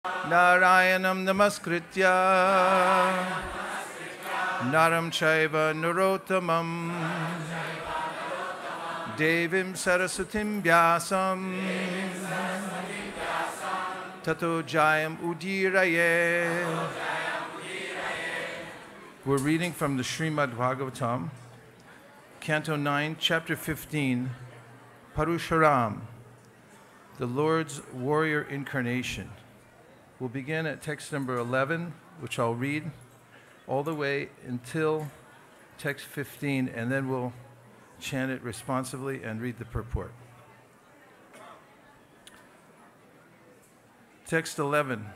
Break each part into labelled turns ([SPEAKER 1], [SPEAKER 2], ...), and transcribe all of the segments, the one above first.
[SPEAKER 1] Narayanam namaskritya naram chaiva narottamam devim saraswatim vyasam tato jayam udiraye. We're reading from the Srimad Bhagavatam, Canto 9, Chapter 15, Parusharam, the Lord's warrior incarnation. We'll begin at text number 11, which I'll read, all the way until text 15, and then we'll chant it responsively and read the purport. Text 11.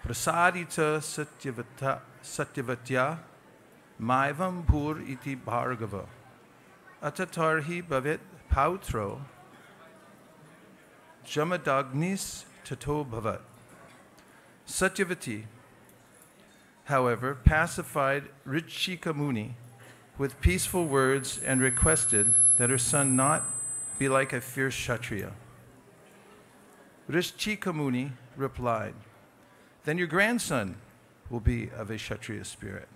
[SPEAKER 1] Prasadita satyavatya maivam pur iti bhargava atatarhi bhavet pautro jamadagnis tato bhavat. Satyavati, however, pacified Vaisesika Muni with peaceful words and requested that her son not be like a fierce Kshatriya. Vaisesika Muni replied, "Then your grandson will be of a Kshatriya spirit."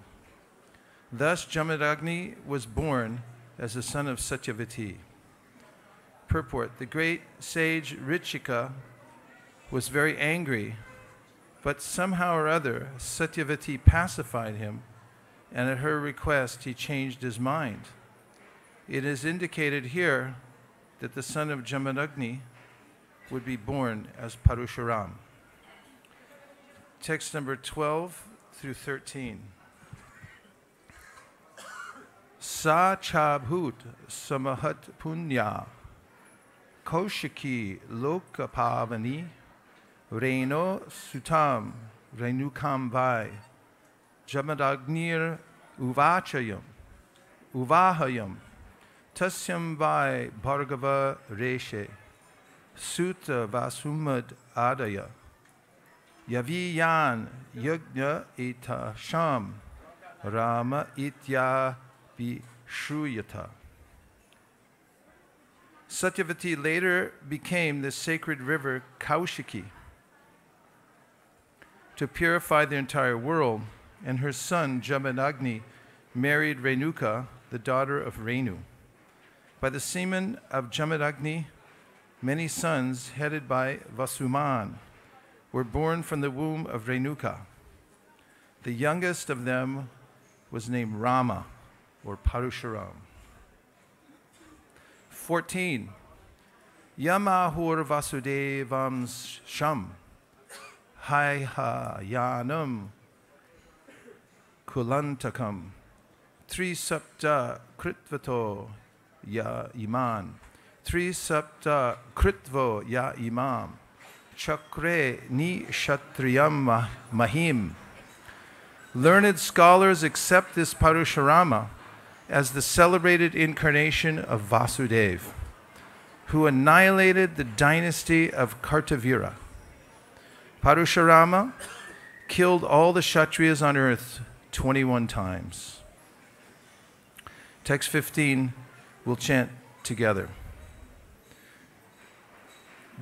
[SPEAKER 1] Thus Jamadagni was born as the son of Satyavati. Purport: the great sage Vaisesika was very angry, but somehow or other Satyavati pacified him, and at her request he changed his mind. It is indicated here that the son of Jamadagni would be born as Parusharam. Text number 12 through 13. Sa chabhut samahat punya Kaushiki lokapavani Reno sutam renukam vai Jamadagnir uvahayam tasyam vai bhargava reshe sutta vasumad adaya yaviyan yajna ita sham rama itya vishruyata. Satyavati later became the sacred river Kaushiki to purify the entire world, and her son Jamadagni married Renuka, the daughter of Renu. By the semen of Jamadagni, many sons headed by Vasuman were born from the womb of Renuka. The youngest of them was named Rama, or Parusharam. 14. Yamahur Vasudevam Sham Haihayanam Kulantakam Trisapta Kritvato Ya Iman Trisapta Kritvo Ya Imam Chakre Ni Kshatriyam Mahim. Learned scholars accept this Parusharama as the celebrated incarnation of Vasudeva, who annihilated the dynasty of Kartavira. Parusharama killed all the Kshatriyas on earth 21 times. Text 15, we'll chant together.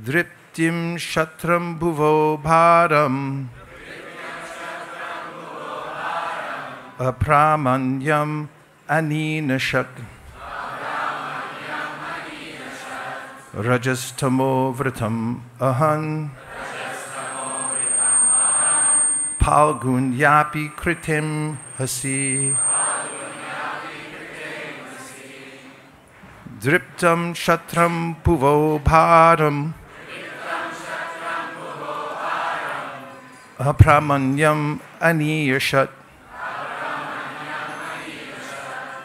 [SPEAKER 1] Driptim Shatram Bhuvo Bharam Apramanyam Aninashak Rajastamo Vratam Ahan Palgun Yapi Kritim Hasi Driptam Shatram Puvo Bharam Apramanyam Aniyashat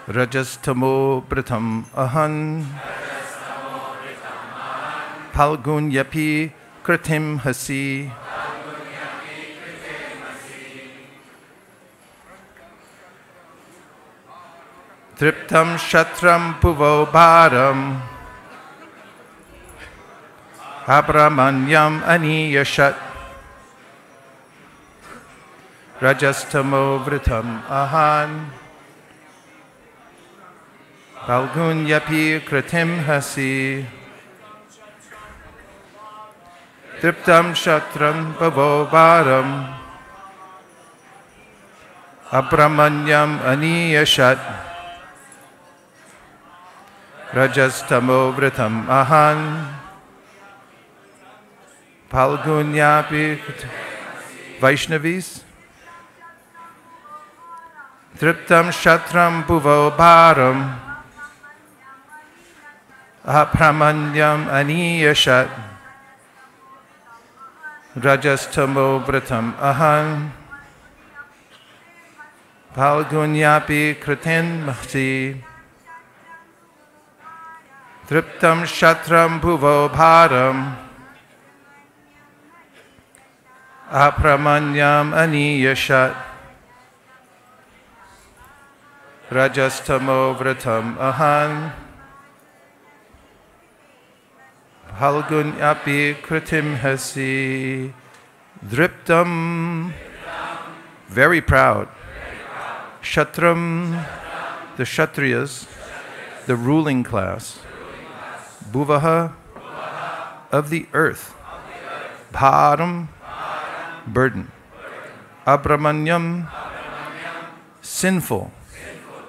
[SPEAKER 1] Rajastamo Pratam Ahan Palgun Yapi Kritim Hasi Triptam Shatram Puvo Bharam Abramanyam Aniyashat Rajastamo Vritam Ahan Palgun Yapi Kritim Hasi Triptam Shatram Bhavobharam Abramanyam Aniyashat Rajastamo Vritam Ahan Palgunyapi Vaishnavis Triptam Shatram Bhavobharam Apramanyam Aniyashat Rajastamo Vratam Ahan Palgunyapi Kriten Mahti Triptam Shatram Bhavobharam Apramanyam Aniyashat Rajastamo Vratam Ahan Palgunyapi Kritim Hasi Driptam, very proud. Shatram, the Kshatriyas, the ruling class. Bhuvaha, of the earth. Bharam, burden. Abramanyam, sinful,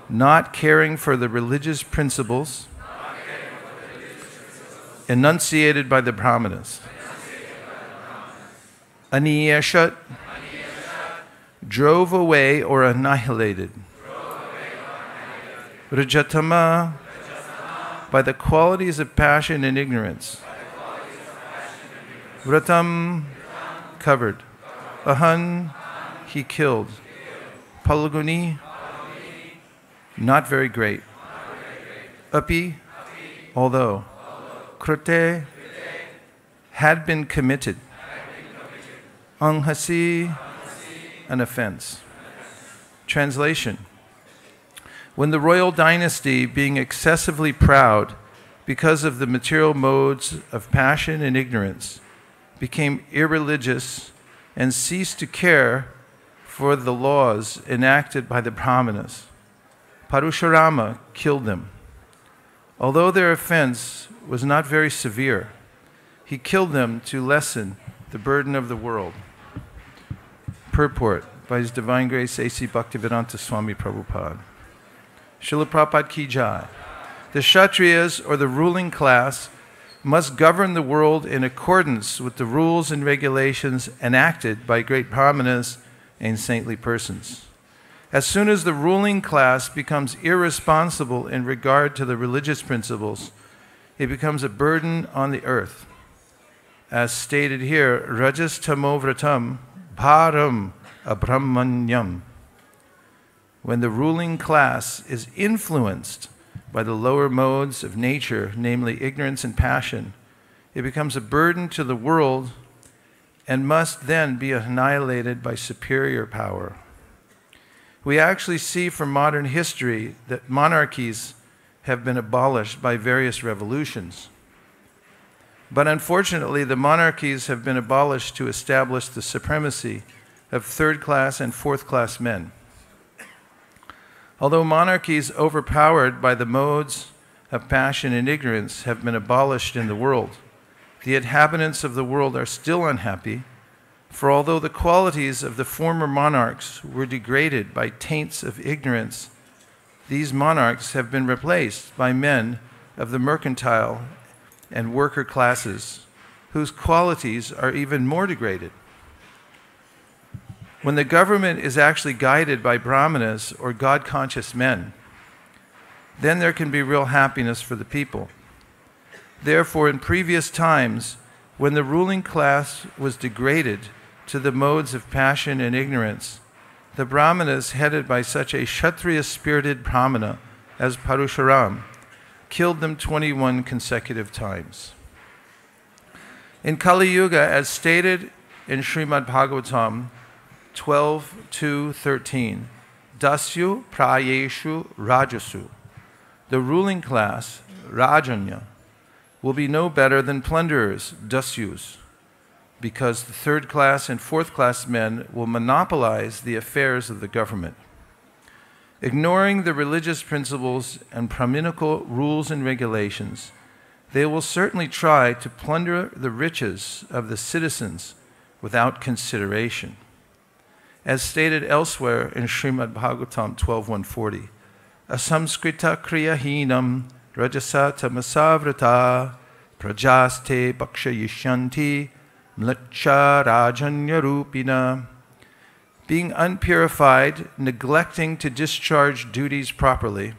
[SPEAKER 1] not caring for the religious principles enunciated by the Brahmanas. Aniyashat, drove away or annihilated. Rajatama, by the qualities of passion and ignorance. Vratam, covered. Ahan, he killed. Palguni, not very great. Api, although. Krute, had been committed. Anghasi, an offense. Translation. When the royal dynasty, being excessively proud because of the material modes of passion and ignorance, became irreligious and ceased to care for the laws enacted by the Brahmanas, Parashurama killed them. Although their offense was not very severe, he killed them to lessen the burden of the world. Purport by His Divine Grace A.C. Bhaktivedanta Swami Prabhupada. Srila Prabhupada Ki Jai. The Kshatriyas, or the ruling class, must govern the world in accordance with the rules and regulations enacted by great Brahmanas and saintly persons. As soon as the ruling class becomes irresponsible in regard to the religious principles, it becomes a burden on the earth. As stated here, Rajas Tamovratam Bharam Abramanyam. When the ruling class is influenced by the lower modes of nature, namely ignorance and passion, it becomes a burden to the world and must then be annihilated by superior power. We actually see from modern history that monarchies have been abolished by various revolutions. But unfortunately, the monarchies have been abolished to establish the supremacy of third-class and fourth-class men. Although monarchies overpowered by the modes of passion and ignorance have been abolished in the world, the inhabitants of the world are still unhappy, for although the qualities of the former monarchs were degraded by taints of ignorance, these monarchs have been replaced by men of the mercantile and worker classes, whose qualities are even more degraded. When the government is actually guided by brahmanas or God-conscious men, then there can be real happiness for the people. Therefore, in previous times, when the ruling class was degraded to the modes of passion and ignorance, the brahmanas headed by such a Kshatriya-spirited brahmana as Parashuram killed them 21 consecutive times. In Kali Yuga, as stated in Srimad Bhagavatam 12:2-13, Dasyu Prayeshu Rajasu, the ruling class, Rajanya, will be no better than plunderers, Dasyus, because the third-class and fourth-class men will monopolize the affairs of the government. Ignoring the religious principles and Brahminical rules and regulations, they will certainly try to plunder the riches of the citizens without consideration. As stated elsewhere in Srimad Bhagavatam 12.140, asamskrita kriyahinam rajasa tamasavrata prajaste bhakshayishyanti mlacha rajanya rupina. Being unpurified, neglecting to discharge duties properly,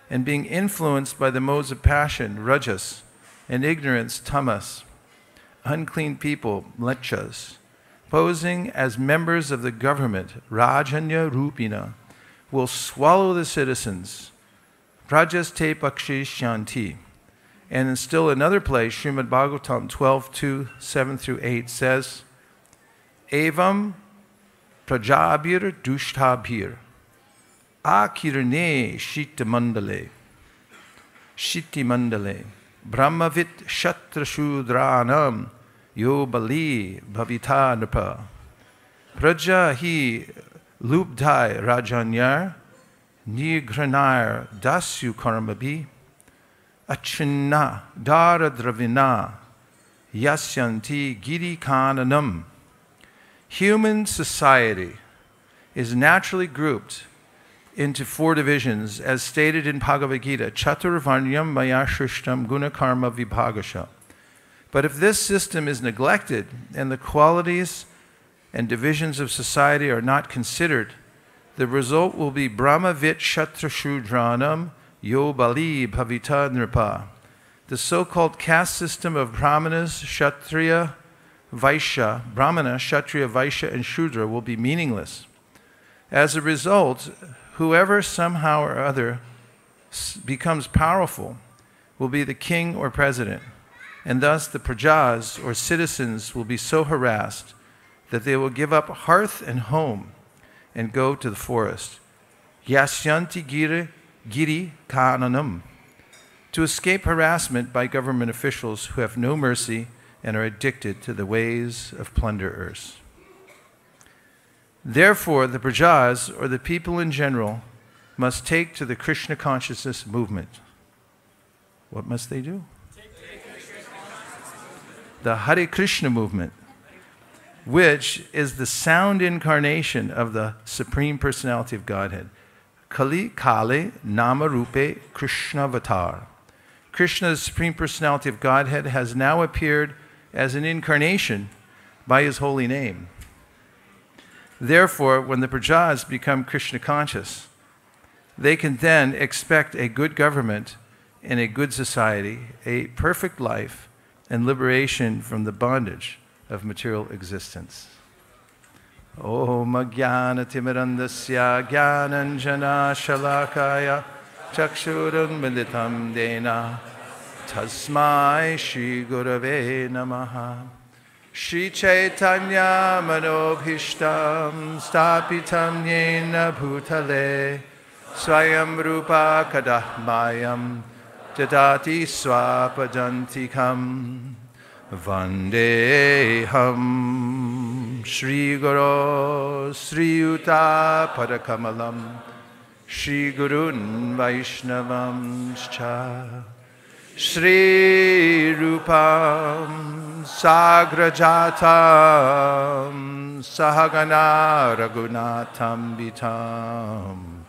[SPEAKER 1] and being influenced by the modes of passion, rajas, and ignorance, tamas, unclean people, mlechas, posing as members of the government, rajanya rupina, will swallow the citizens, prajaste bhakshayishyanti. And in still another place, Srimad Bhagavatam 12.2, 7-8 says, Evam prajabhir dushtabhir akirne shiti mandale brahmavit shatrashudranam yo bali bhavita napa praja hi lubdhai rajanyar nigranar dasyu karmabhi achinna daradravina yasyanti giri kananam. Human society is naturally grouped into 4 divisions, as stated in Bhagavad Gita, Chaturvarnyam maya shrishtam guna karma vibhagasha. But if this system is neglected and the qualities and divisions of society are not considered, the result will be Brahmavit Shatrashudranam Yo Bali Bhavita Nripa. The so-called caste system of Brahmanas, Kshatriya, Vaishya, Brahmana, Kshatriya, Vaishya, and Shudra will be meaningless. As a result, whoever somehow or other becomes powerful will be the king or president, and thus the prajas or citizens will be so harassed that they will give up hearth and home and go to the forest. Yasyanti giri kananam. To escape harassment by government officials who have no mercy and are addicted to the ways of plunderers. Therefore, the prajas, or the people in general, must take to the Krishna consciousness movement. What must they do? The Hare Krishna movement, which is the sound incarnation of the Supreme Personality of Godhead. Kali Kale Nama Rupe Krishna Avatar. Krishna, the Supreme Personality of Godhead, has now appeared as an incarnation by his holy name. Therefore, when the prajas become Krishna conscious, they can then expect a good government and a good society, a perfect life, and liberation from the bondage of material existence. Om Jnana Timirandasya Jnananjana Shalakaya Chakshurun Militam Dena Tasmai Shri Gurave Namaha. Shri Chaitanya Manobhishtam Stapitam Yena Bhutale Swayam Rupa Kadahmayam Jadati Swapadantikam Vandeham Shri Guru Sri Yuta Padakamalam Shri Gurun Vaishnavam Cha Shri Rupam Sagrajatam Sahagana Raghunatham Vitam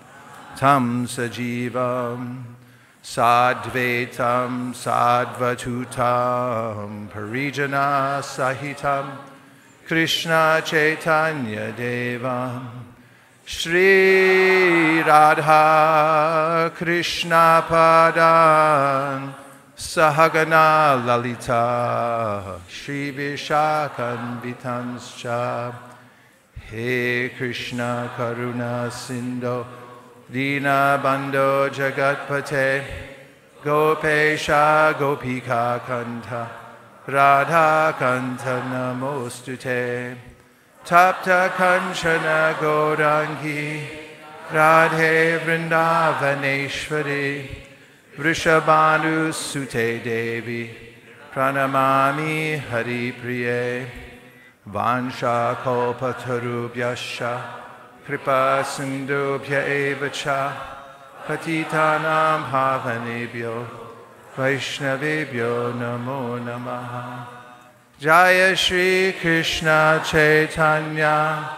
[SPEAKER 1] Tam Sajivam Sadvaitam Sadvatutam Parijana Sahitam Krishna Chaitanya Devam Shri Radha Krishna Padan Sahagana Lalita Shri Vishakan Vitanscha He Krishna Karuna Sindho Dina Bandho Jagatpate Gopesha Gopika Kanta Radha Kanta Namostute Tapta Kanchana Gaurangi Radhe Vrindavaneshwari Vrishabhanu Sute Devi Pranamami Hari Priye Vansha Kalpatarubhyascha Kripa Sindhubhya Evacha Patitanam Bhavanebhyo Vaishnavebhyo Namo Namaha. Jaya Shri Krishna Chaitanya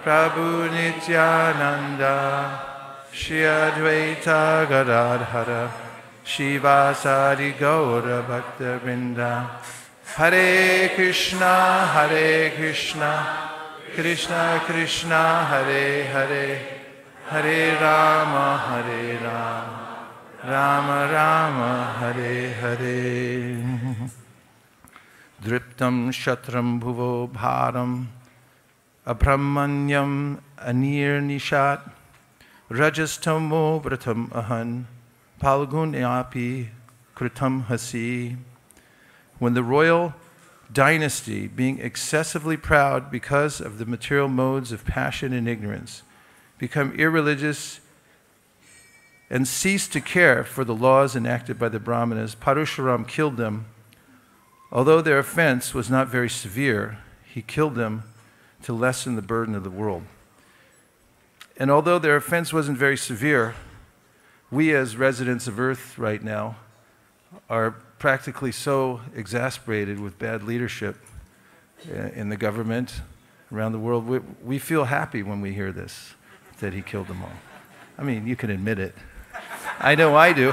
[SPEAKER 1] Prabhu Nityananda Shri Advaita Gadadhara Shivasadi Gaura Bhakta Vrinda. Hare Krishna, Krishna Krishna, Hare Hare, Hare Rama, Rama Rama, Hare Hare. Driptam Shatram Bhuvo Bharam Abramanyam Anir Nishat Rajastamo Vratam Ahan Palgunyapi Kritam Hasi. When the royal dynasty, being excessively proud because of the material modes of passion and ignorance, become irreligious and cease to care for the laws enacted by the Brahmanas, Parashuram killed them. Although their offense was not very severe, he killed them to lessen the burden of the world. And although their offense wasn't very severe, we as residents of Earth right now are practically so exasperated with bad leadership in the government around the world. We feel happy when we hear this, that he killed them all. I mean, you can admit it. I know I do.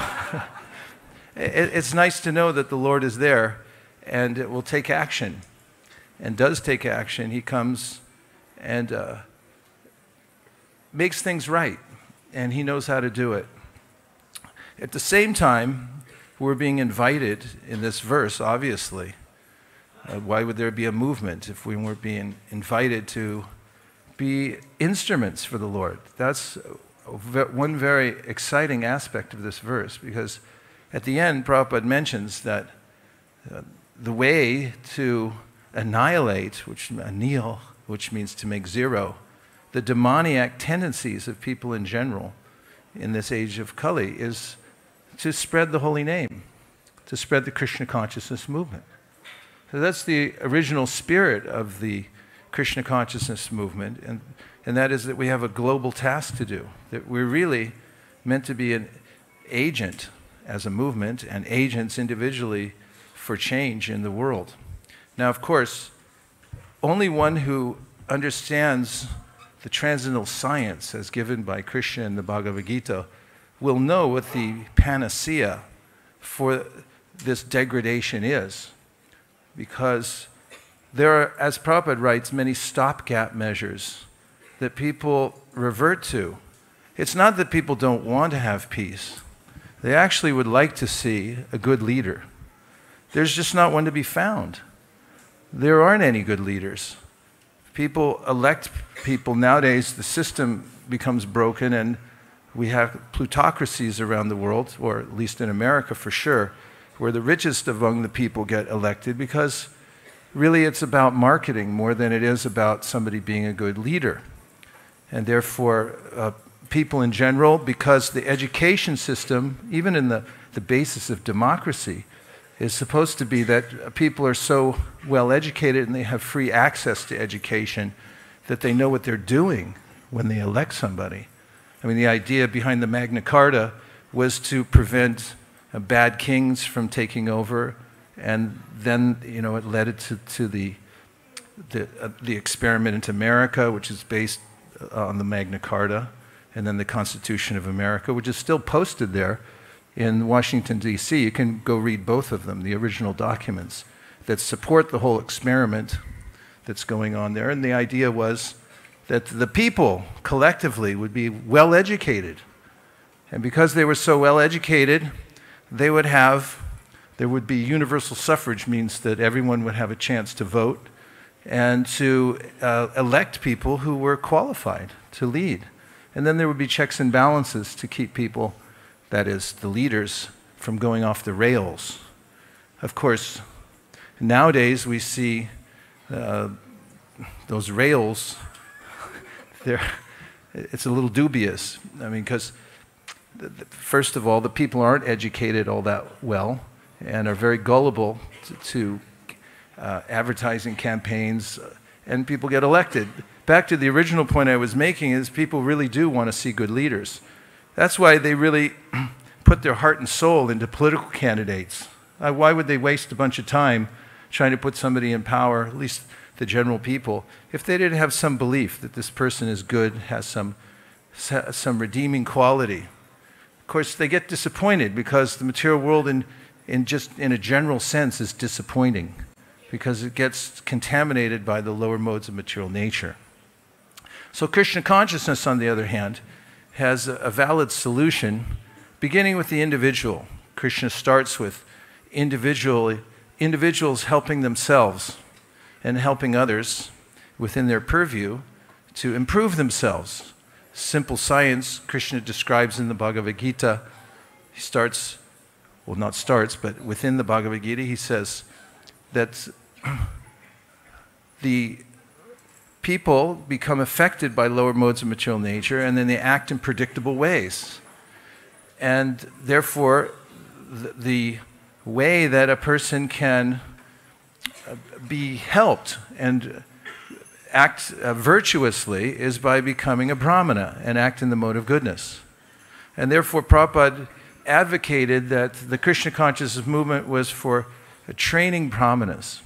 [SPEAKER 1] It's nice to know that the Lord is there and it will take action, and does take action. He comes and makes things right, and he knows how to do it. At the same time, we're being invited in this verse, obviously. Why would there be a movement if we weren't being invited to be instruments for the Lord? That's one very exciting aspect of this verse, because at the end, Prabhupada mentions that the way to annihilate, which means to make zero, the demoniac tendencies of people in general in this age of Kali is to spread the holy name, to spread the Krishna consciousness movement. So that's the original spirit of the Krishna consciousness movement, and that is that we have a global task to do, that we're really meant to be an agent as a movement and agents individually for change in the world. Now, of course, only one who understands the transcendental science as given by Krishna in the Bhagavad Gita will know what the panacea for this degradation is, because there are, as Prabhupada writes, many stopgap measures that people revert to. It's not that people don't want to have peace. They actually would like to see a good leader. There's just not one to be found. There aren't any good leaders. People elect people. Nowadays, the system becomes broken, and we have plutocracies around the world, or at least in America for sure, where the richest among the people get elected, because really it's about marketing more than it is about somebody being a good leader. And therefore, people in general, because the education system, even in the basis of democracy, is supposed to be that people are so well educated and they have free access to education that they know what they're doing when they elect somebody. I mean, the idea behind the Magna Carta was to prevent bad kings from taking over, and then, you know, it led it to the experiment into America, which is based on the Magna Carta, and then the Constitution of America, which is still posted there in Washington, D.C. You can go read both of them, the original documents that support the whole experiment that's going on there. And the idea was that the people collectively would be well educated. And because they were so well educated, there would be universal suffrage, means that everyone would have a chance to vote and to elect people who were qualified to lead. And then there would be checks and balances to keep people, that is, the leaders, from going off the rails. Of course, nowadays we see those rails, it's a little dubious. I mean, because first of all, the people aren't educated all that well and are very gullible to advertising campaigns, and people get elected. Back to the original point I was making is people really do want to see good leaders. That's why they really put their heart and soul into political candidates. Why would they waste a bunch of time trying to put somebody in power, at least the general people, if they didn't have some belief that this person is good, has some redeeming quality? Of course, they get disappointed because the material world in a general sense is disappointing because it gets contaminated by the lower modes of material nature. So Krishna consciousness, on the other hand, has a valid solution beginning with the individual. Krishna starts with individuals helping themselves and helping others within their purview to improve themselves. Simple science, Krishna describes in the Bhagavad Gita. He starts, well, not starts, but within the Bhagavad Gita, he says that the people become affected by lower modes of material nature, and then they act in predictable ways. And therefore, the way that a person can be helped and act virtuously is by becoming a brahmana and act in the mode of goodness. And therefore, Prabhupada advocated that the Krishna consciousness movement was for training brahmanas.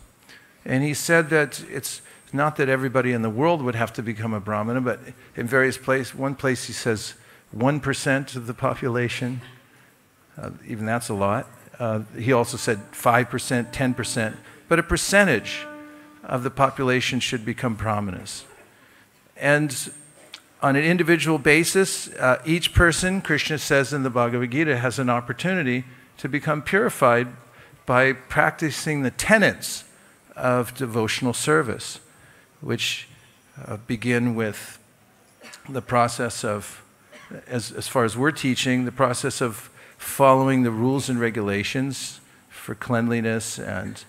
[SPEAKER 1] And he said that it's not that everybody in the world would have to become a brahmana, but in various places, one place he says 1% of the population, even that's a lot. He also said 5%, 10%, but a percentage of the population should become brahmanas. And on an individual basis, each person, Krishna says in the Bhagavad Gita, has an opportunity to become purified by practicing the tenets of devotional service, which begin with the process of, as far as we're teaching, the process of following the rules and regulations for cleanliness and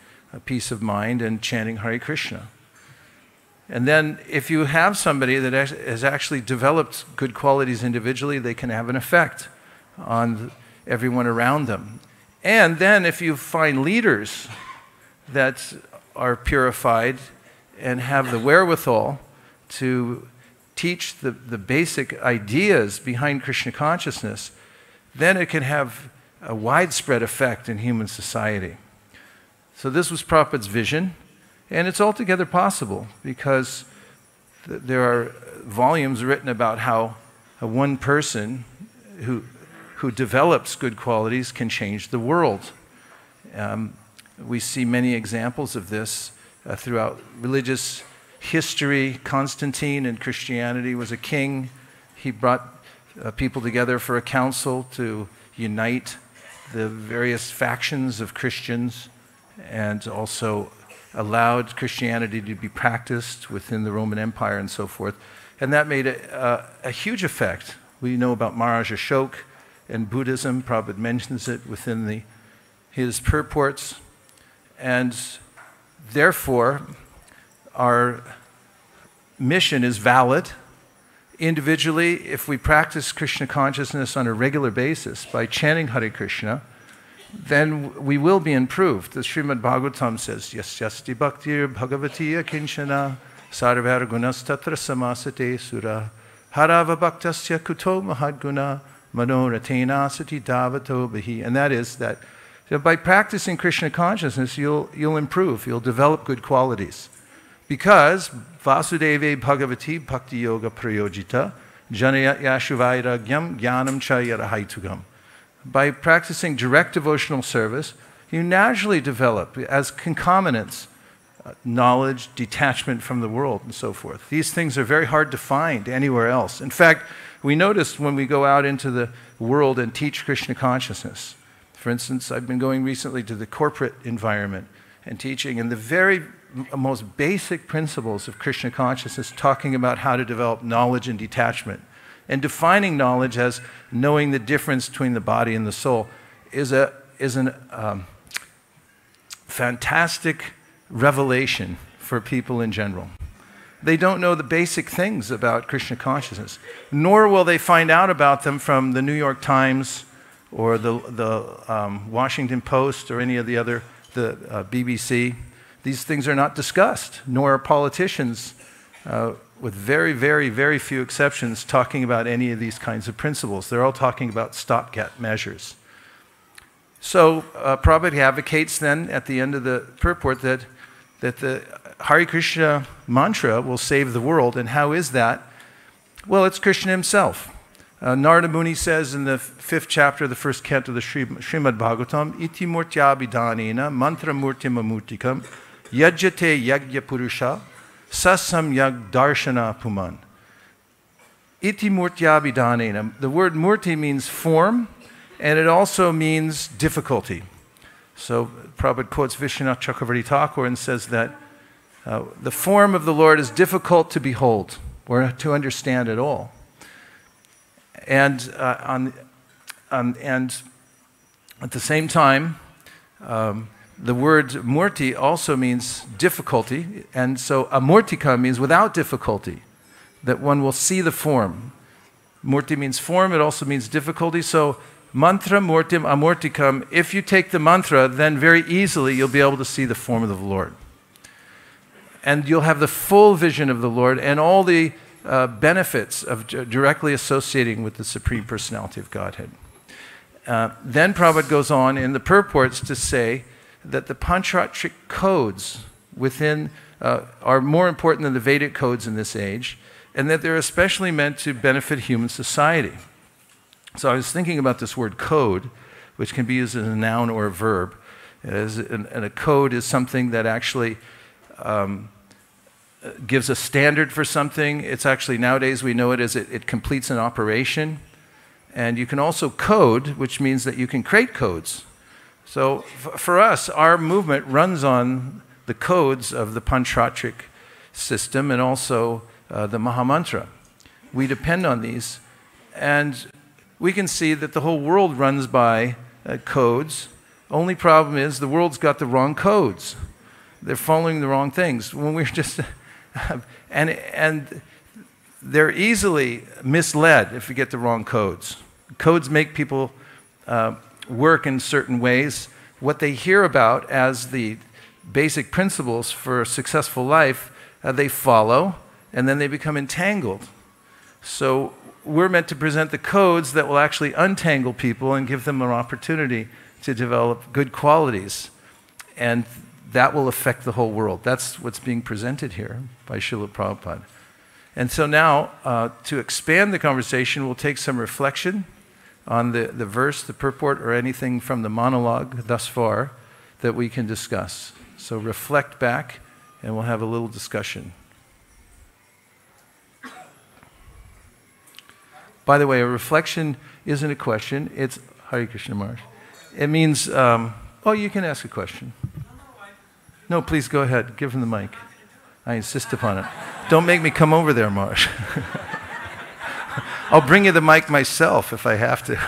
[SPEAKER 1] peace of mind and chanting Hare Krishna. And then if you have somebody that has actually developed good qualities individually, they can have an effect on everyone around them. And then if you find leaders that are purified and have the wherewithal to teach the basic ideas behind Krishna consciousness, then it can have a widespread effect in human society. So this was Prabhupada's vision, and it's altogether possible because there are volumes written about how one person who develops good qualities can change the world. We see many examples of this throughout religious history. Constantine in Christianity was a king. He brought people together for a council to unite the various factions of Christians and also allowed Christianity to be practiced within the Roman Empire and so forth. And that made a huge effect. We know about Maharaj Ashoka and Buddhism. Prabhupada mentions it within his purports. And therefore, our mission is valid. Individually, if we practice Krishna consciousness on a regular basis by chanting Hare Krishna, then we will be improved. The Srimad Bhagavatam says, Yasyasti bhaktir bhagavati akinchana sarvar gunas tatra samasate sura harava bhaktasya kuto mahadguna manoratena sati davato bihi. And that is that by practicing Krishna consciousness, you'll improve, you'll develop good qualities. Because Vasudeve Bhagavati Bhakti Yoga Prayojita Janaya Yashuvairagyam Jnanam Chayarahitugam. By practicing direct devotional service, you naturally develop, as concomitants, knowledge, detachment from the world, and so forth. These things are very hard to find anywhere else. In fact, we notice when we go out into the world and teach Krishna consciousness. For instance, I've been going recently to the corporate environment and teaching, and the very most basic principles of Krishna consciousness, talking about how to develop knowledge and detachment. And defining knowledge as knowing the difference between the body and the soul is an fantastic revelation for people in general. They don't know the basic things about Krishna consciousness, nor will they find out about them from the New York Times or the Washington Post or any of the other, the BBC. These things are not discussed, nor are politicians, with very, very, very few exceptions, talking about any of these kinds of principles. They're all talking about stopgap measures. So Prabhupada advocates then at the end of the purport that the Hare Krishna mantra will save the world. And how is that? Well, it's Krishna himself. Narada Muni says in the 5th chapter of the 1st canto of the Srimad Bhagavatam, Iti murtyabhidanena mantra murtim amurtikam yajyate yagya purusha sasam yag darshana puman. Iti murtyabhidanena. The word murti means form, and it also means difficulty. So Prabhupada quotes Vishwanath Chakravarti Thakur and says that the form of the Lord is difficult to behold or to understand at all. And and at the same time, the word murti also means difficulty, and so amurtika means without difficulty, that one will see the form. Murti means form, it also means difficulty. So mantra murtim amurtikam, if you take the mantra, then very easily you'll be able to see the form of the Lord. And you'll have the full vision of the Lord and all the benefits of directly associating with the Supreme Personality of Godhead. Then Prabhupada goes on in the purports to say that the Panchatratric codes within are more important than the Vedic codes in this age, and that they're especially meant to benefit human society. So I was thinking about this word code, which can be used as a noun or a verb. And a code is something that actually gives a standard for something. It's actually, nowadays we know it as it completes an operation. And you can also code, which means that you can create codes. So for us, our movement runs on the codes of the Panchatratric system and also the Mahamantra. We depend on these. And we can see that the whole world runs by codes. Only problem is the world's got the wrong codes. They're following the wrong things. When we're just... and they're easily misled if you get the wrong codes. Codes make people work in certain ways. What they hear about as the basic principles for a successful life, they follow, and then they become entangled. So we're meant to present the codes that will actually untangle people and give them an opportunity to develop good qualities. And that will affect the whole world. That's what's being presented here by Srila Prabhupada. And so now, to expand the conversation, we'll take some reflection on the verse, the purport, or anything from the monologue thus far that we can discuss. So reflect back, and we'll have a little discussion. By the way, a reflection isn't a question. It's Hare Krishna Maharaj. It means, oh, you can ask a question. No, please go ahead. Give him the mic. I insist upon it. Don't make me come over there, Marsh. I'll bring you the mic myself if I have to.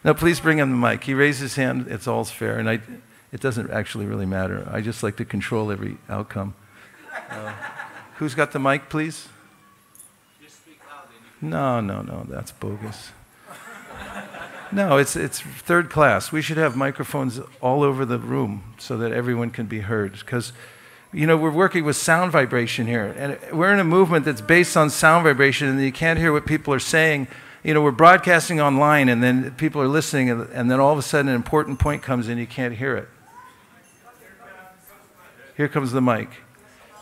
[SPEAKER 1] No, please bring him the mic. He raised his hand. It's all fair, and it doesn't actually really matter. I just like to control every outcome. Who's got the mic, please? Just speak loudly. No, that's bogus. No, it's third class. We should have microphones all over the room so that everyone can be heard. Because, you know, we're working with sound vibration here. And we're in a movement that's based on sound vibration, and you can't hear what people are saying. You know, we're broadcasting online, and then people are listening, and then all of a sudden an important point comes in, you can't hear it. Here comes the mic.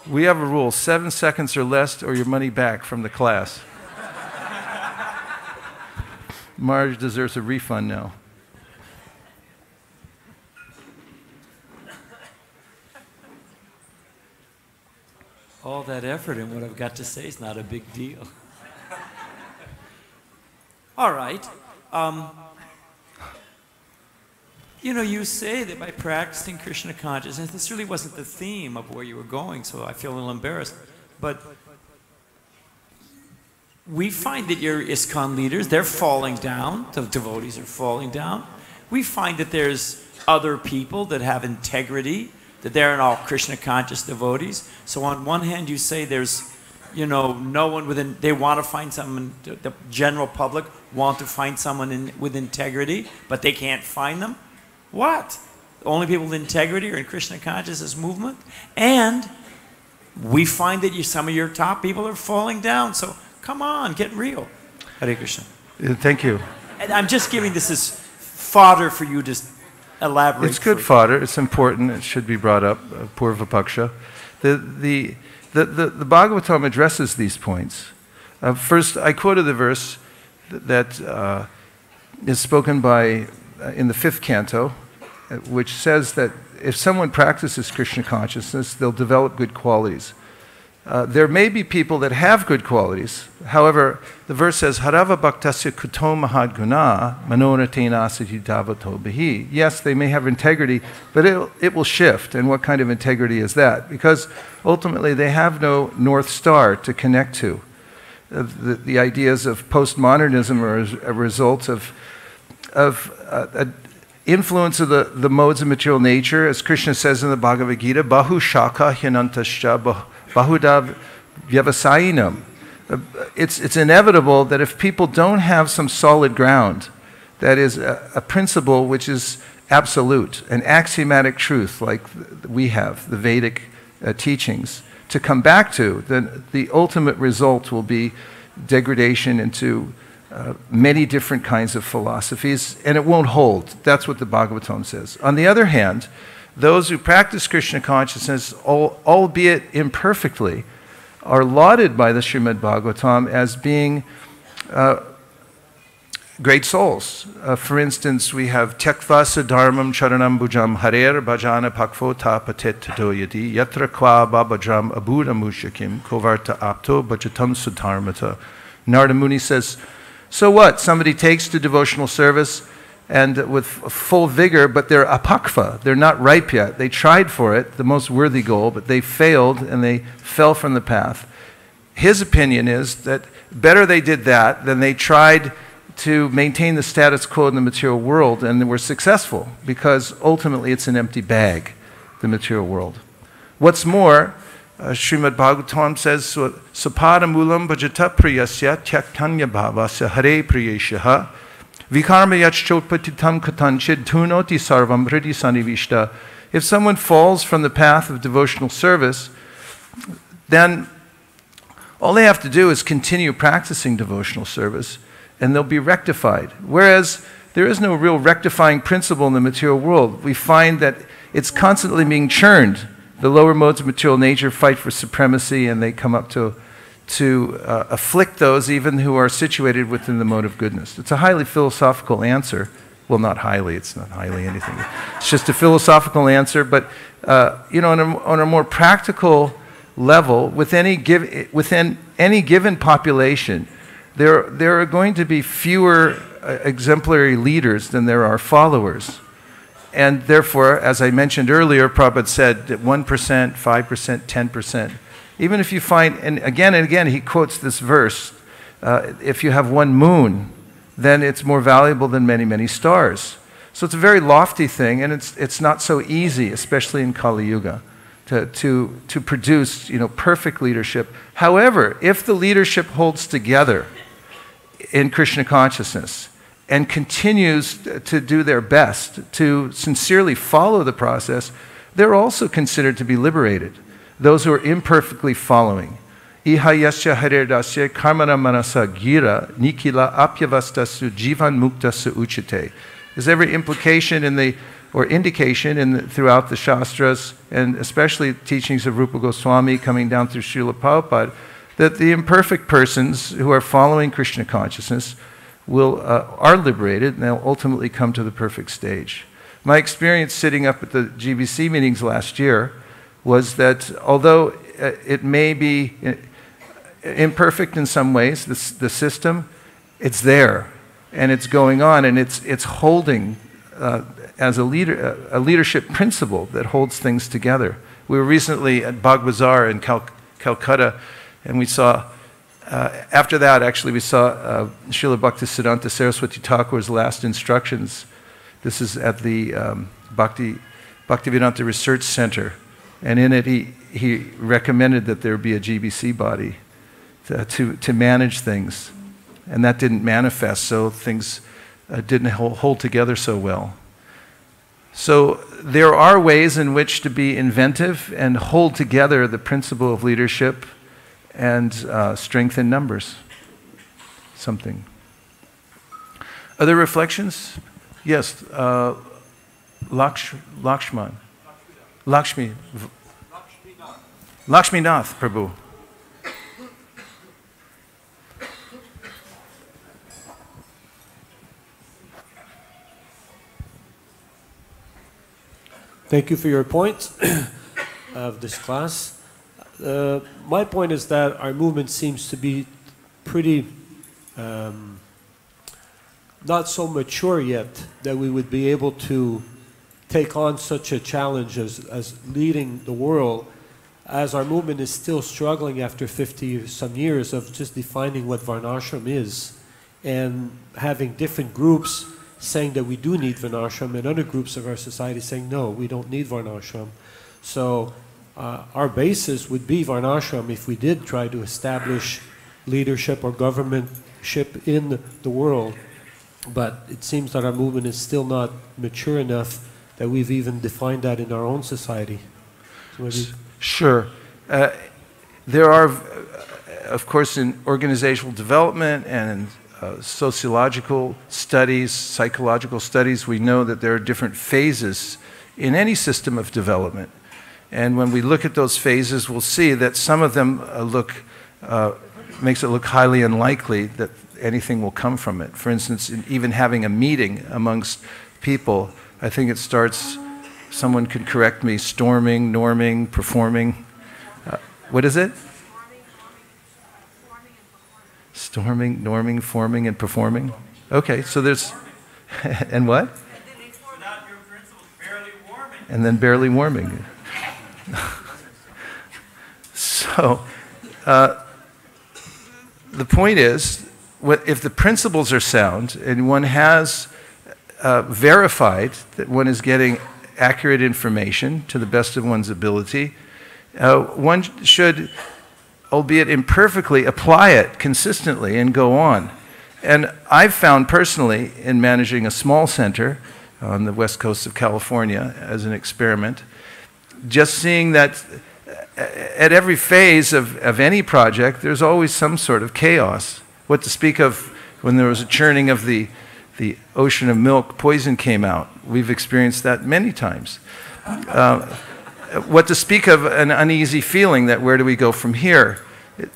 [SPEAKER 1] We have a rule, 7 seconds or less, or your money back from the class. Marge deserves a refund now.
[SPEAKER 2] All that effort in what I've got to say is not a big deal. All right. You know, you say that by practicing Krishna consciousness, this really wasn't the theme of where you were going, so I feel a little embarrassed. But we find that your ISKCON leaders, they're falling down. The devotees are falling down. We find that there's other people that have integrity, that they're all Krishna conscious devotees. So on one hand, you say there's, you know, no one within, they want to find someone, the general public want to find someone with integrity, but they can't find them. What? The only people with integrity are in Krishna consciousness movement. And we find that some of your top people are falling down. So come on, get real. Hare Krishna.
[SPEAKER 1] Thank you.
[SPEAKER 2] And I'm just giving this as fodder for you to elaborate.
[SPEAKER 1] It's good fodder. It's important. It should be brought up. Purva Paksha. The Bhagavatam addresses these points. First, I quoted the verse that is spoken by in the 5th canto, which says that if someone practices Krishna consciousness, they'll develop good qualities. There may be people that have good qualities. However, the verse says, Harava bhaktasya kuto mahad guna manoratena asati davato bihi. Yes, they may have integrity, but it will shift. And what kind of integrity is that? Because ultimately they have no North Star to connect to. The ideas of postmodernism are a result of influence of the modes of material nature. As Krishna says in the Bhagavad Gita, Bahu shaka hyanantascha bahuda vyavasainam. It's inevitable that if people don't have some solid ground, that is a principle which is absolute, an axiomatic truth like we have, the Vedic teachings, to come back to, then the ultimate result will be degradation into many different kinds of philosophies, and it won't hold. That's what the Bhagavatam says. On the other hand, those who practice Krishna consciousness, albeit imperfectly, are lauded by the Srimad Bhagavatam as being great souls. For instance, we have Tyaktva Dharmam Charanam Bhujam Harer Bhajana Pakvo Ta Patet Doyati Yatra Kwa Babajam Abuda Mushakim Kovarta Apto Bhajatam Sudharmata. Narada Muni says, so what? Somebody takes to devotional service and with full vigor, but they're apakva. They're not ripe yet. They tried for it, the most worthy goal, but they failed and they fell from the path. His opinion is that better they did that than they tried to maintain the status quo in the material world, and they were successful because ultimately it's an empty bag, the material world. What's more, Srimad Bhagavatam says, Sapada mulam bhajata priyasya tyaktanya bhavasya hare priyeshaha vikarma yachchotpatitam katanchid dhunoti sarvam hridi sanivishta. If someone falls from the path of devotional service, then all they have to do is continue practicing devotional service and they'll be rectified. Whereas there is no real rectifying principle in the material world. We find that it's constantly being churned. The lower modes of material nature fight for supremacy, and they come up to afflict those even who are situated within the mode of goodness. It's a highly philosophical answer. Well, not highly. It's not highly anything. It's just a philosophical answer. But on a more practical level, within any given population, there are going to be fewer exemplary leaders than there are followers. And therefore, as I mentioned earlier, Prabhupada said that 1%, 5%, 10%. Even if you find, and again he quotes this verse, if you have one moon, then it's more valuable than many, many stars. So it's a very lofty thing, and it's not so easy, especially in Kali Yuga, to produce perfect leadership. However, if the leadership holds together in Krishna consciousness, and continues to do their best to sincerely follow the process, they're also considered to be liberated. Those who are imperfectly following. Iha yasya haredasya karmana manasa gira nikila apyavastasu jivan muktasu uchite. There's every implication indication throughout the Shastras, and especially teachings of Rupa Goswami coming down through Srila Prabhupada, that the imperfect persons who are following Krishna consciousness are liberated, and they'll ultimately come to the perfect stage. My experience sitting up at the GBC meetings last year was that although it may be imperfect in some ways, the system, it's there, and it's going on, and it's holding as a leadership principle that holds things together. We were recently at Bagh Bazaar in Calcutta, and we saw after that, actually, we saw Srila Bhaktisiddhanta Saraswati Thakur's last instructions. This is at the Bhaktivedanta Research Center. And in it, he recommended that there be a GBC body to manage things. And that didn't manifest, so things didn't hold together so well. So there are ways in which to be inventive and hold together the principle of leadership and strength in numbers. Something. Other reflections? Yes, Lakshman. Lakshminath Prabhu.
[SPEAKER 3] Thank you for your points of this class. My point is that our movement seems to be pretty not so mature yet that we would be able to take on such a challenge as leading the world, as our movement is still struggling after 50 some years of just defining what Varnashram is, and having different groups saying that we do need Varnashram, and other groups of our society saying no, we don't need Varnashram. So our basis would be Varnashram if we did try to establish leadership or governmentship in the world. But it seems that our movement is still not mature enough that we've even defined that in our own society. So
[SPEAKER 1] sure. There are, of course, in organizational development and in sociological studies, psychological studies, we know that there are different phases in any system of development. And when we look at those phases, we'll see that some of them makes it look highly unlikely that anything will come from it. For instance, in even having a meeting amongst people, I think it starts, someone could correct me, storming, norming, performing. What is it? Storming, norming, forming, and performing. Okay, so there's, and what? And then barely warming. So, the point is, if the principles are sound and one has verified that one is getting accurate information to the best of one's ability, one should, albeit imperfectly, apply it consistently and go on. And I've found personally, in managing a small center on the west coast of California as an experiment, just seeing that at every phase of any project, there's always some sort of chaos. What to speak of when there was a churning of the ocean of milk, poison came out. We've experienced that many times. What to speak of an uneasy feeling that where do we go from here?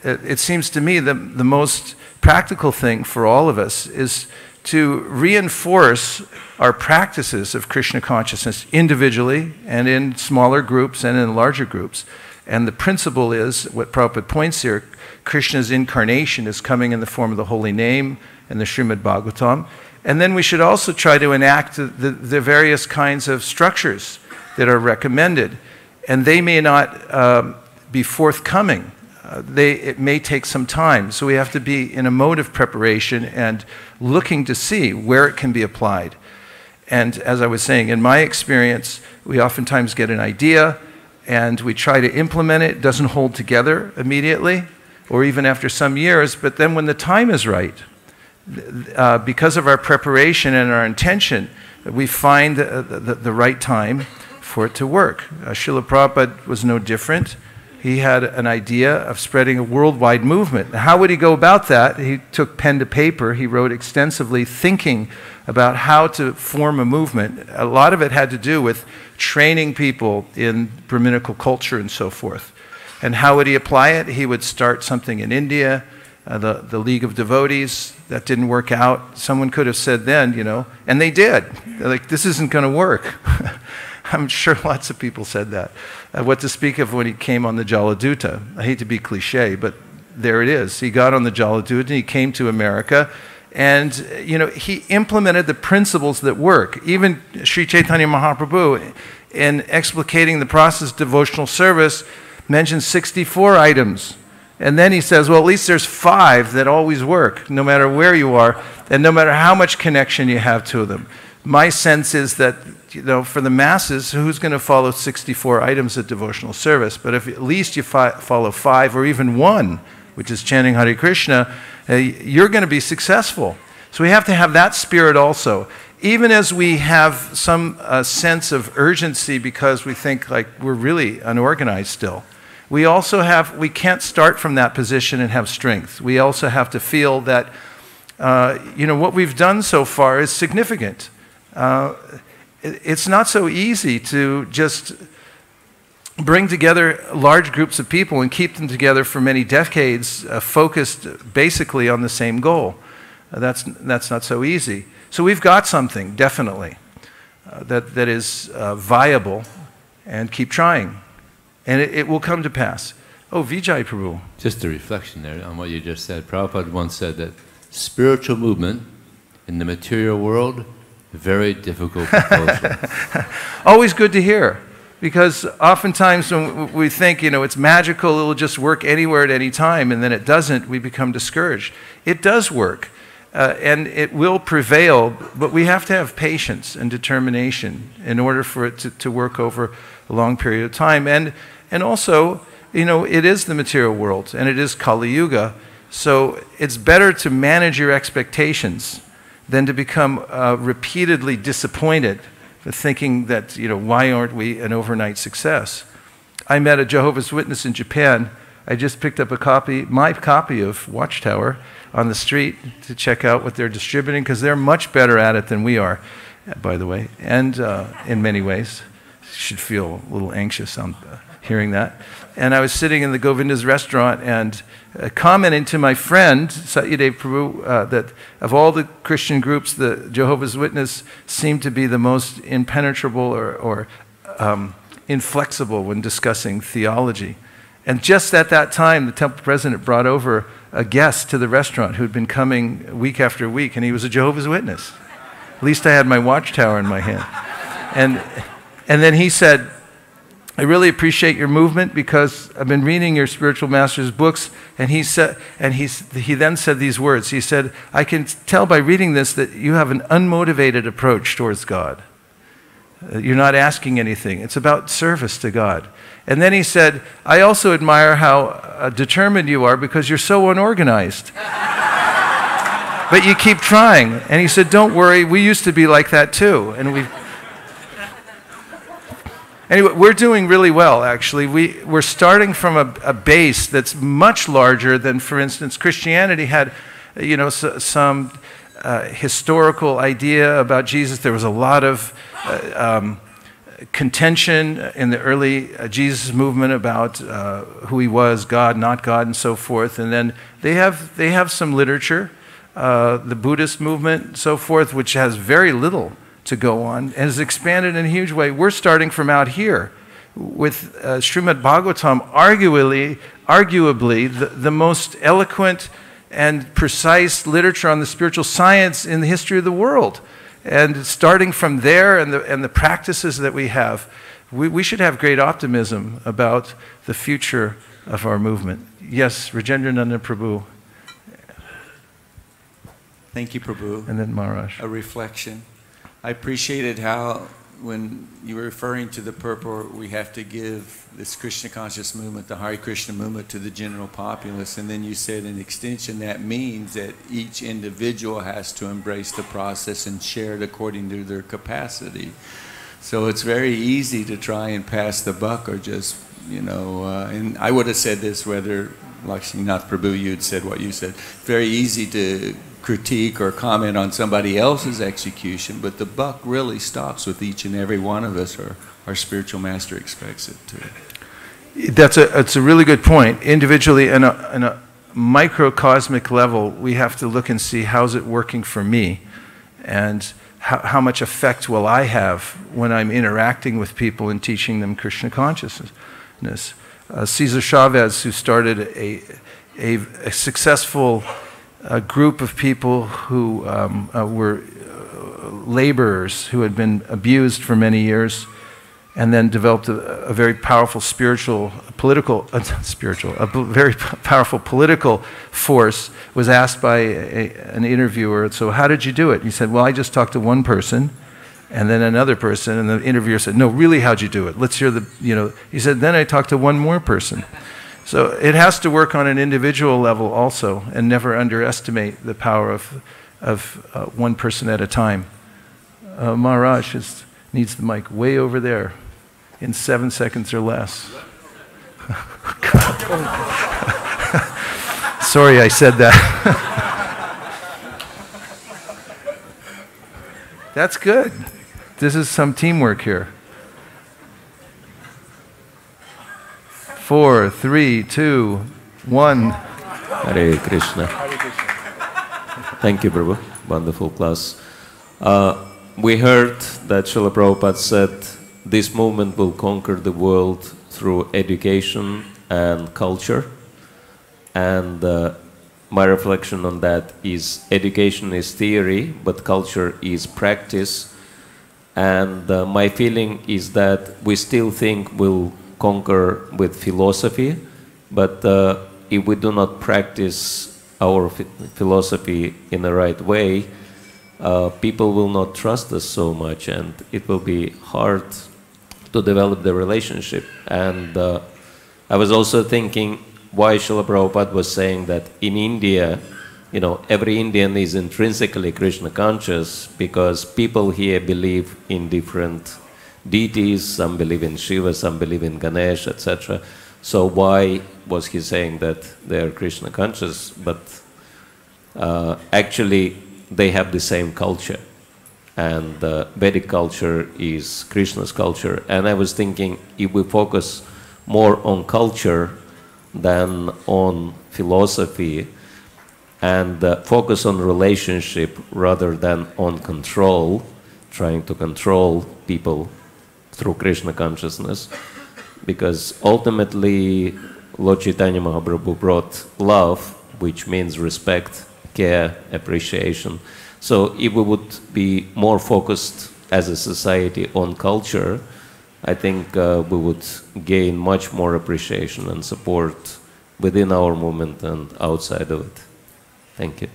[SPEAKER 1] It seems to me that the most practical thing for all of us is to reinforce our practices of Krishna consciousness individually and in smaller groups and in larger groups. And the principle is, what Prabhupada points here, Krishna's incarnation is coming in the form of the holy name and the Srimad Bhagavatam. And then we should also try to enact the various kinds of structures that are recommended. And they may not be forthcoming. It may take some time. So we have to be in a mode of preparation and looking to see where it can be applied. And as I was saying, in my experience, we oftentimes get an idea and we try to implement it. It doesn't hold together immediately or even after some years, but then when the time is right, because of our preparation and our intention, we find the right time for it to work. Srila Prabhupada was no different. He had an idea of spreading a worldwide movement. How would he go about that? He took pen to paper. He wrote extensively, thinking about how to form a movement. A lot of it had to do with training people in Brahminical culture and so forth. And how would he apply it? He would start something in India, the League of Devotees. That didn't work out. Someone could have said then, you know, and they did. They're like, this isn't going to work. I'm sure lots of people said that. What to speak of when he came on the Jaladuta. I hate to be cliche, but there it is. He got on the Jaladuta and he came to America, and you know, he implemented the principles that work. Even Sri Chaitanya Mahaprabhu, in explicating the process of devotional service, mentions 64 items. And then he says, well, at least there's 5 that always work, no matter where you are, and no matter how much connection you have to them. My sense is that, you know, for the masses, who's going to follow 64 items of devotional service? But if at least you follow 5 or even 1, which is chanting Hare Krishna, you're going to be successful. So we have to have that spirit also. Even as we have some sense of urgency because we think like we're really unorganized still, we also have, we can't start from that position and have strength. We also have to feel that, you know, what we've done so far is significant. It's not so easy to just bring together large groups of people and keep them together for many decades, focused basically on the same goal. That's not so easy. So we've got something, definitely, that is viable, and keep trying. And it will come to pass. Oh, Vijay Prabhu.
[SPEAKER 4] Just a reflection there on what you just said. Prabhupada once said that spiritual movement in the material world, very difficult proposal.
[SPEAKER 1] Always good to hear. Because oftentimes when we think, it's magical, it'll just work anywhere at any time, and then it doesn't, we become discouraged. It does work, and it will prevail, but we have to have patience and determination in order for it to work over a long period of time. And also, it is the material world, and it is Kali Yuga, so it's better to manage your expectations than to become repeatedly disappointed for thinking that, why aren't we an overnight success? I met a Jehovah's Witness in Japan. I just picked up my copy of Watchtower on the street to check out what they're distributing, because they're much better at it than we are, by the way, and in many ways. You should feel a little anxious on hearing that. And I was sitting in the Govinda's restaurant and commenting to my friend, Satyadev Prabhu, that of all the Christian groups, the Jehovah's Witness seemed to be the most impenetrable or inflexible when discussing theology. And just at that time, the temple president brought over a guest to the restaurant who'd been coming week after week, and he was a Jehovah's Witness. At least I had my Watchtower in my hand. And then he said, I really appreciate your movement because I've been reading your spiritual master's books, and he then said these words. He said, I can tell by reading this that you have an unmotivated approach towards God. You're not asking anything. It's about service to God. And then he said, I also admire how determined you are because you're so unorganized. But you keep trying. And he said, don't worry, we used to be like that too. And Anyway, we're doing really well, actually. We're starting from a base that's much larger than, for instance, Christianity had, some historical idea about Jesus. There was a lot of contention in the early Jesus movement about who he was, God, not God, and so forth. And then they have some literature, the Buddhist movement, and so forth, which has very little to go on, and has expanded in a huge way. We're starting from out here with Srimad Bhagavatam, arguably the most eloquent and precise literature on the spiritual science in the history of the world. And starting from there and the practices that we have, we should have great optimism about the future of our movement. Yes, Rajendrananda Prabhu.
[SPEAKER 5] Thank you, Prabhu.
[SPEAKER 1] And then Maharaj.
[SPEAKER 5] A reflection. I appreciated how, when you were referring to the purport, we have to give this Krishna conscious movement, the Hare Krishna movement, to the general populace. And then you said, in extension, that means that each individual has to embrace the process and share it according to their capacity. So it's very easy to try and pass the buck, or just, and I would have said this whether, Lakshmanath Prabhu, you'd said what you said. Very easy to critique or comment on somebody else's execution, but the buck really stops with each and every one of us, or our spiritual master expects it to.
[SPEAKER 1] That's a really good point. Individually, in a microcosmic level, we have to look and see how's it working for me, and how much effect will I have when I'm interacting with people and teaching them Krishna consciousness. Cesar Chavez, who started a successful group of people who were laborers who had been abused for many years, and then developed a very powerful very powerful political force, was asked by an interviewer, so how did you do it? And he said, well, I just talked to one person, and then another person, and the interviewer said, no, really, how'd you do it? Let's hear he said, then I talked to one more person. So it has to work on an individual level also, and never underestimate the power of one person at a time. Maharaj needs the mic way over there in 7 seconds or less. Sorry I said that. That's good. This is some teamwork here. 4, 3, 2, 1.
[SPEAKER 6] Hare Krishna. Thank you, Prabhu. Wonderful class. We heard that Srila Prabhupada said this movement will conquer the world through education and culture. And my reflection on that is education is theory, but culture is practice. And my feeling is that we still think we'll conquer with philosophy, but if we do not practice our philosophy in the right way, people will not trust us so much, and it will be hard to develop the relationship. And I was also thinking why Srila Prabhupada was saying that in India, you know, every Indian is intrinsically Krishna conscious, because people here believe in different deities. Some believe in Shiva, some believe in Ganesh, etc. So why was he saying that they are Krishna conscious? But actually they have the same culture, and Vedic culture is Krishna's culture. And I was thinking, if we focus more on culture than on philosophy, and focus on relationship rather than on control, trying to control people through Krishna consciousness, because ultimately Lord Chaitanya Mahaprabhu brought love, which means respect, care, appreciation. So if we would be more focused as a society on culture, I think we would gain much more appreciation and support within our movement and outside of it. Thank you.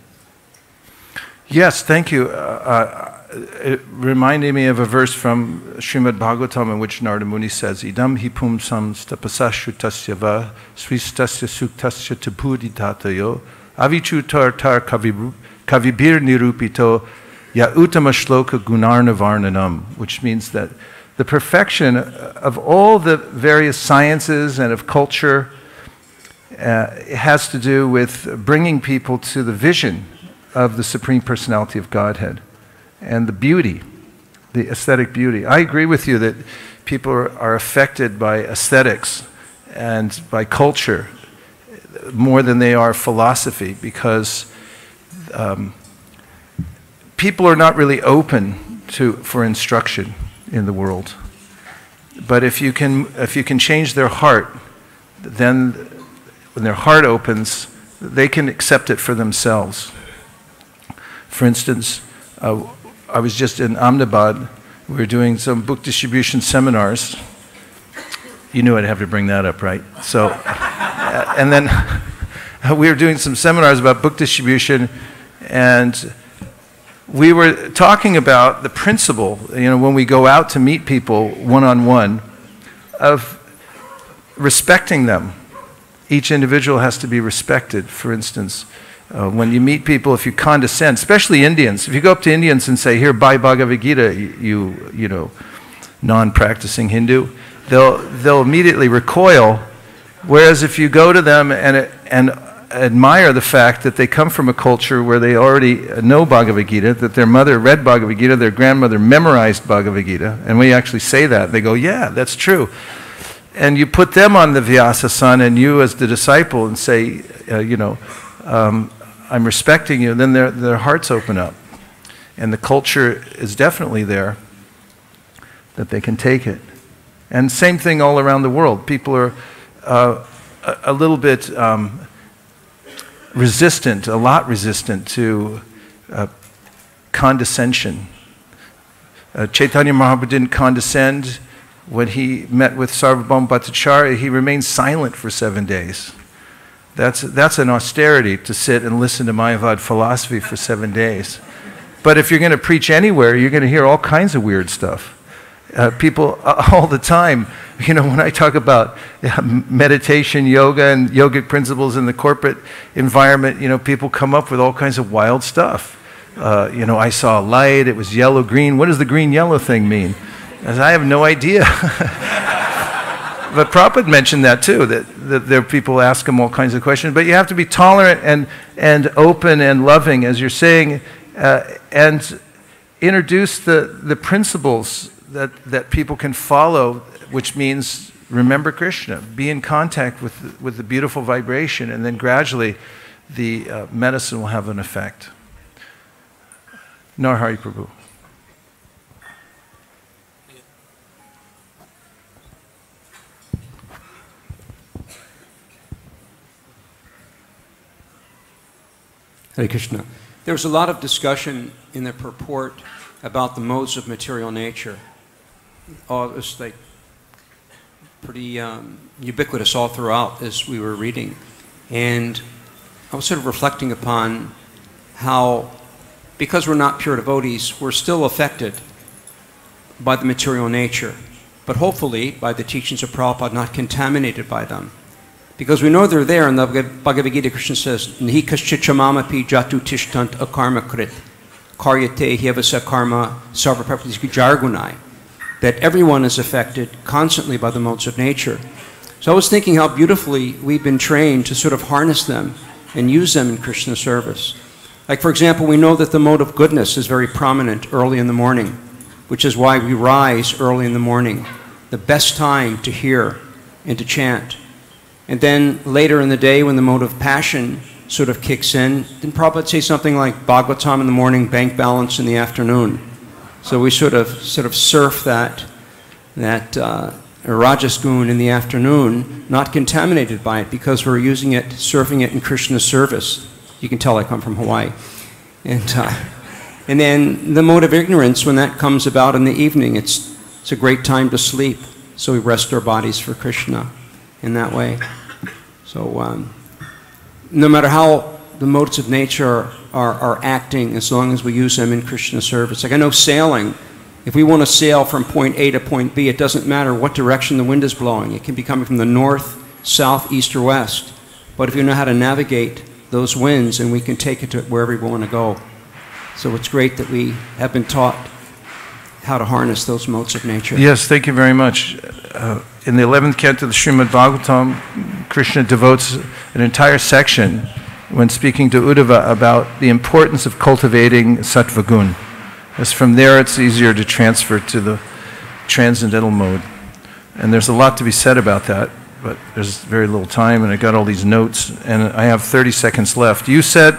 [SPEAKER 1] Yes, thank you. It reminded me of a verse from Srimad Bhagavatam in which Narada Muni says, Idam hi pumsam stapasashutasya va svistasya suktasya tabuditatayo avichutar tar kavibir nirupito ya uttama shloka gunarna varnanam, which means that the perfection of all the various sciences and of culture has to do with bringing people to the vision of the Supreme Personality of Godhead and the beauty, the aesthetic beauty. I agree with you that people are affected by aesthetics and by culture more than they are philosophy, because people are not really open for instruction in the world. But if you can change their heart, then when their heart opens, they can accept it for themselves. For instance, I was just in Ahmedabad. We were doing some book distribution seminars. You knew I'd have to bring that up, right? So, and then we were doing some seminars about book distribution, and we were talking about the principle, you know, when we go out to meet people one-on-one, of respecting them. Each individual has to be respected. For instance, when you meet people, if you condescend, especially Indians, if you go up to Indians and say, here, buy Bhagavad Gita, you know, non-practicing Hindu, they'll immediately recoil. Whereas if you go to them and admire the fact that they come from a culture where they already know Bhagavad Gita, that their mother read Bhagavad Gita, their grandmother memorized Bhagavad Gita, and we actually say that, they go, yeah, that's true. And you put them on the Vyasasana, and you as the disciple, and say, you know, I'm respecting you, then their hearts open up. And the culture is definitely there, that they can take it. And same thing all around the world. People are a little bit resistant, a lot resistant to condescension. Chaitanya Mahaprabhu didn't condescend. When he met with Sarvabhauma Bhattacharya, he remained silent for 7 days. That's an austerity, to sit and listen to Mayavad philosophy for 7 days. But if you're going to preach anywhere, you're going to hear all kinds of weird stuff. People all the time, you know, when I talk about meditation, yoga, and yogic principles in the corporate environment, you know, people come up with all kinds of wild stuff. You know, I saw a light, it was yellow-green. What does the green-yellow thing mean? I have no idea. But Prabhupada mentioned that too, that there are people ask him all kinds of questions. But you have to be tolerant and open and loving, as you're saying. And introduce the principles that people can follow, which means remember Krishna, be in contact with the beautiful vibration, and then gradually the medicine will have an effect. Narhari Prabhu.
[SPEAKER 7] Hare Krishna. There was a lot of discussion in the purport about the modes of material nature. It was like pretty ubiquitous all throughout as we were reading. And I was sort of reflecting upon how, because we're not pure devotees, we're still affected by the material nature, but hopefully by the teachings of Prabhupada, not contaminated by them. Because we know they're there, and the Bhagavad Gita, Krishna says, Nahi kaschit chamamapi jatu tishtant akarma krit karyate hyavasa karma sarva prakriti jargunai. That everyone is affected constantly by the modes of nature. So I was thinking how beautifully we've been trained to sort of harness them and use them in Krishna service. Like, for example, we know that the mode of goodness is very prominent early in the morning, which is why we rise early in the morning, the best time to hear and to chant. And then later in the day, when the mode of passion sort of kicks in, then Prabhupada say something like Bhagavatam in the morning, bank balance in the afternoon. So we sort of surf that Rajas gun in the afternoon, not contaminated by it, because we're using it, surfing it in Krishna's service. You can tell I come from Hawaii. And then the mode of ignorance, when that comes about in the evening, it's a great time to sleep. So we rest our bodies for Krishna in that way. So no matter how the modes of nature are acting, as long as we use them in Krishna service. Like I know sailing, if we want to sail from point A to point B, it doesn't matter what direction the wind is blowing. It can be coming from the north, south, east, or west. But if you know how to navigate those winds, and we can take it to wherever we want to go. So it's great that we have been taught how to harness those modes of nature.
[SPEAKER 1] Yes, thank you very much. In the 11th canto of the Srimad Bhagavatam, Krishna devotes an entire section when speaking to Uddhava about the importance of cultivating sattva gun. As from there it's easier to transfer to the transcendental mode. And there's a lot to be said about that, but there's very little time, and I got all these notes, and I have 30 seconds left. You said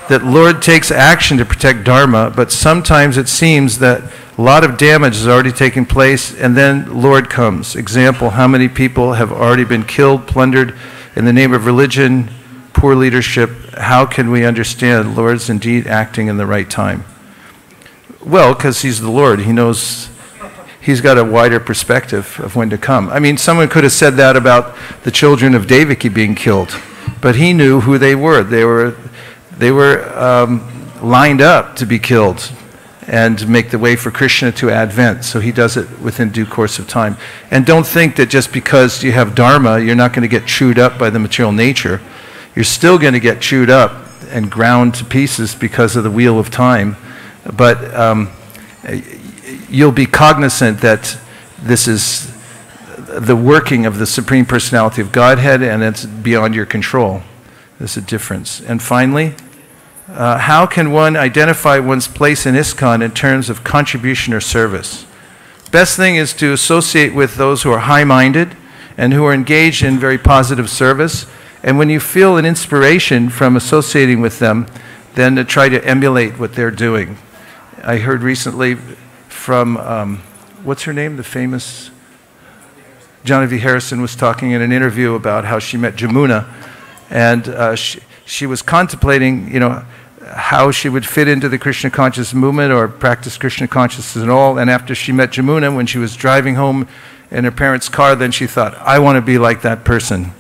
[SPEAKER 1] that Lord takes action to protect Dharma, but sometimes it seems that a lot of damage has already taken place, and then Lord comes. Example, how many people have already been killed, plundered in the name of religion, poor leadership? How can we understand Lord's indeed acting in the right time? Well, because He's the Lord. He knows, He's got a wider perspective of when to come. I mean, someone could have said that about the children of Devaki being killed, but He knew who they were. They were lined up to be killed and make the way for Krishna to advent. So He does it within due course of time. And don't think that just because you have Dharma, you're not going to get chewed up by the material nature. You're still going to get chewed up and ground to pieces because of the wheel of time. But you'll be cognizant that this is the working of the Supreme Personality of Godhead, and it's beyond your control. There's a difference. And finally, how can one identify one's place in ISKCON in terms of contribution or service? Best thing is to associate with those who are high-minded and who are engaged in very positive service. And when you feel an inspiration from associating with them, then to try to emulate what they're doing. I heard recently from, what's her name, the famous, Genevieve Harrison was talking in an interview about how she met Jamuna, and she was contemplating, you know, how she would fit into the Krishna conscious movement or practice Krishna consciousness and all. And after she met Jamuna, when she was driving home in her parents' car, then she thought, I want to be like that person.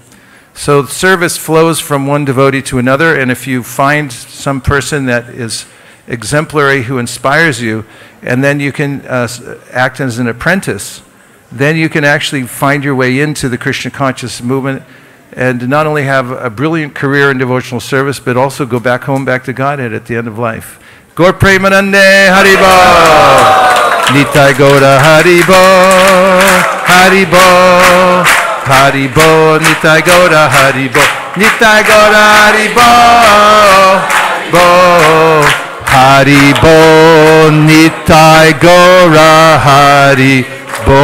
[SPEAKER 1] So service flows from one devotee to another, and if you find some person that is exemplary who inspires you, and then you can act as an apprentice, then you can actually find your way into the Krishna conscious movement and not only have a brilliant career in devotional service, but also go back home, back to Godhead at the end of life. Gaur Premanande Haribo, Nitai Gaura Haribo, Haribo, Haribo, Nitai Gaura Haribo, Nitai Gaura Haribo, Bo, Hari Bo Nitai Gora Hari Bo.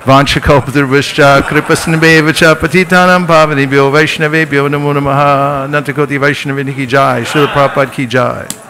[SPEAKER 1] Vanchakalpatarvishya Kripasnabhevacha Patitanam Pavanebhyo Vaishnavebhyo Namo Namaha. Nantakoti Vaishnaviniki Jai. Srila Prabhupada Ki Jai.